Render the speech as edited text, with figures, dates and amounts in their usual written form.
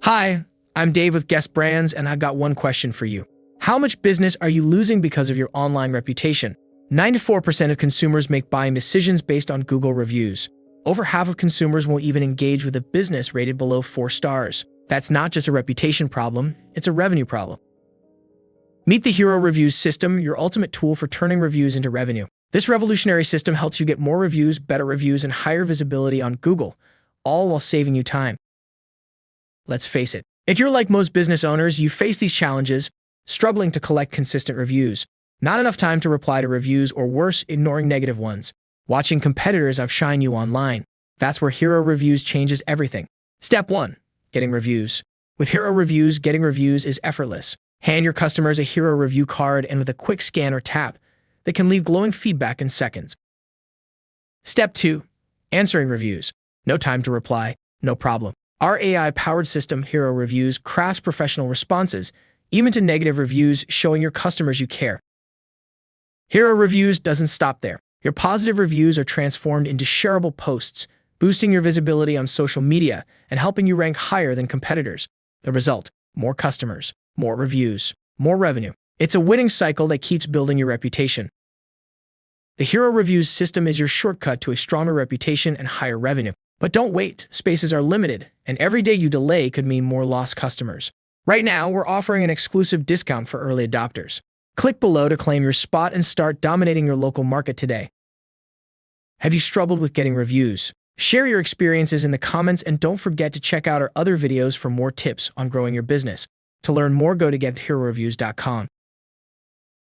Hi, I'm Dave with Guest Brands, and I've got one question for you. How much business are you losing because of your online reputation? 94% of consumers make buying decisions based on Google reviews. Over half of consumers won't even engage with a business rated below 4 stars. That's not just a reputation problem, it's a revenue problem. Meet the Hero Reviews system, your ultimate tool for turning reviews into revenue. This revolutionary system helps you get more reviews, better reviews, and higher visibility on Google, all while saving you time. Let's face it, if you're like most business owners, you face these challenges, struggling to collect consistent reviews, not enough time to reply to reviews, or worse, ignoring negative ones, watching competitors outshine you online. That's where Hero Reviews changes everything. Step 1. Getting reviews. With Hero Reviews, getting reviews is effortless. Hand your customers a Hero Review card, and with a quick scan or tap, they can leave glowing feedback in seconds. Step 2. Answering reviews. No time to reply, no problem. Our AI-powered system, Hero Reviews, crafts professional responses, even to negative reviews, showing your customers you care. Hero Reviews doesn't stop there. Your positive reviews are transformed into shareable posts, boosting your visibility on social media and helping you rank higher than competitors. The result: more customers, more reviews, more revenue. It's a winning cycle that keeps building your reputation. The Hero Reviews system is your shortcut to a stronger reputation and higher revenue. But don't wait, spaces are limited, and every day you delay could mean more lost customers. Right now, we're offering an exclusive discount for early adopters. Click below to claim your spot and start dominating your local market today. Have you struggled with getting reviews? Share your experiences in the comments, and don't forget to check out our other videos for more tips on growing your business. To learn more, go to getheroReviews.com.